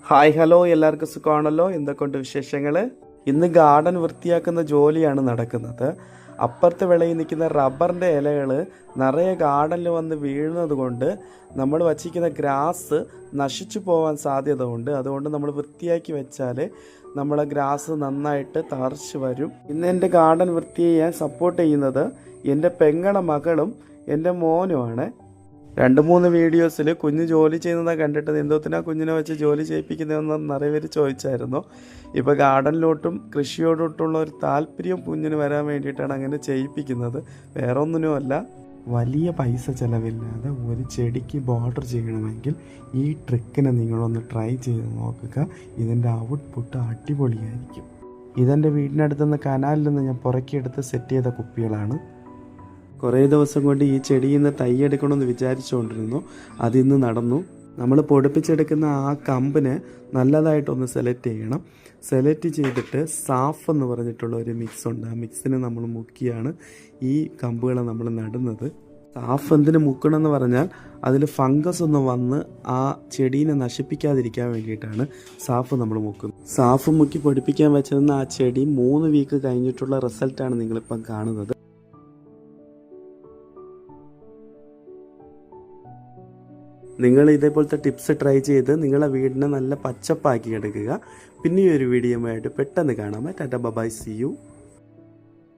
Hi hello, എല്ലാവർക്കും സുഖമാണല്ലോ. എന്തൊക്കെയുണ്ട് വിശേഷങ്ങൾ? ഇന്ന് ഗാർഡൻ വൃത്തിയാക്കുന്ന ജോലിയാണ് നടക്കുന്നത്. അപ്പുറത്ത് വിളയിൽ നിൽക്കുന്ന റബ്ബറിൻ്റെ ഇലകൾ നിറയെ ഗാർഡനിൽ വന്ന് വീഴുന്നത് കൊണ്ട് നമ്മൾ വച്ചിരിക്കുന്ന ഗ്രാസ് നശിച്ചു പോകാൻ സാധ്യത ഉണ്ട്. അതുകൊണ്ട് നമ്മൾ വൃത്തിയാക്കി വെച്ചാൽ നമ്മളെ ഗ്രാസ് നന്നായിട്ട് തളർച്ച് വരും. ഇന്ന് എൻ്റെ ഗാർഡൻ വൃത്തി ചെയ്യാൻ സപ്പോർട്ട് ചെയ്യുന്നത് എൻ്റെ പെങ്ങളുടെ മകളും എൻ്റെ മോനുമാണ്. 2-3 വീഡിയോസിൽ കുഞ്ഞ് ജോലി ചെയ്യുന്നത് കണ്ടിട്ട് എന്തോത്തിനാ കുഞ്ഞിനെ വെച്ച് ജോലി ചെയ്യിപ്പിക്കുന്നതെന്ന് നിറയെ പേര് ചോദിച്ചായിരുന്നു. ഇപ്പോൾ ഗാർഡനിലോട്ടും കൃഷിയോടൊട്ടുള്ള ഒരു താല്പര്യം കുഞ്ഞിന് വരാൻ വേണ്ടിയിട്ടാണ് അങ്ങനെ ചെയ്യിപ്പിക്കുന്നത്. വേറെ ഒന്നിനുമല്ല. വലിയ പൈസ ചിലവില്ലാതെ ഒരു ചെടിക്ക് ബോർഡർ ചെയ്യണമെങ്കിൽ ഈ ട്രിക്കിനെ നിങ്ങളൊന്ന് ട്രൈ ചെയ്ത് നോക്കുക. ഇതിൻ്റെ ഔട്ട്പുട്ട് അടിപൊളിയായിരിക്കും. ഇതെൻ്റെ വീടിനടുത്തുനിന്ന് കനാലിൽ നിന്ന് ഞാൻ പുറക്കിയെടുത്ത് സെറ്റ് ചെയ്ത കുപ്പികളാണ്. കുറേ ദിവസം കൊണ്ട് ഈ ചെടിയിൽ നിന്ന് തൈ എടുക്കണമെന്ന് വിചാരിച്ചുകൊണ്ടിരുന്നു. അതിന്ന് നടന്നു. നമ്മൾ പൊടിപ്പിച്ചെടുക്കുന്ന ആ കമ്പിന് നല്ലതായിട്ടൊന്ന് സെലക്ട് ചെയ്യണം. സെലക്ട് ചെയ്തിട്ട് സാഫ് എന്ന് പറഞ്ഞിട്ടുള്ള ഒരു മിക്സ് ഉണ്ട്. ആ മിക്സിന് നമ്മൾ മുക്കിയാണ് ഈ കമ്പുകളെ നമ്മൾ നടുന്നത്. സാഫ് എന്തിന് മുക്കണമെന്ന് പറഞ്ഞാൽ അതിൽ ഫംഗസ് ഒന്ന് വന്ന് ആ ചെടീനെ നശിപ്പിക്കാതിരിക്കാൻ വേണ്ടിയിട്ടാണ് സാഫ് നമ്മൾ മുക്കുന്നത്. സാഫ് മുക്കി പൊടിപ്പിക്കാൻ വെച്ചിരുന്ന ആ ചെടി 3 വീക്ക് കഴിഞ്ഞിട്ടുള്ള റിസൾട്ടാണ് നിങ്ങളിപ്പം കാണുന്നത്. നിങ്ങൾ ഇതേപോലത്തെ ടിപ്സ് ട്രൈ ചെയ്ത് നിങ്ങളെ വീടിനെ നല്ല പച്ചപ്പാക്കി എടുക്കുക. പിന്നെ ഒരു വീഡിയോ ആയിട്ട് പെട്ടെന്ന് കാണാം. Tata bye, see U.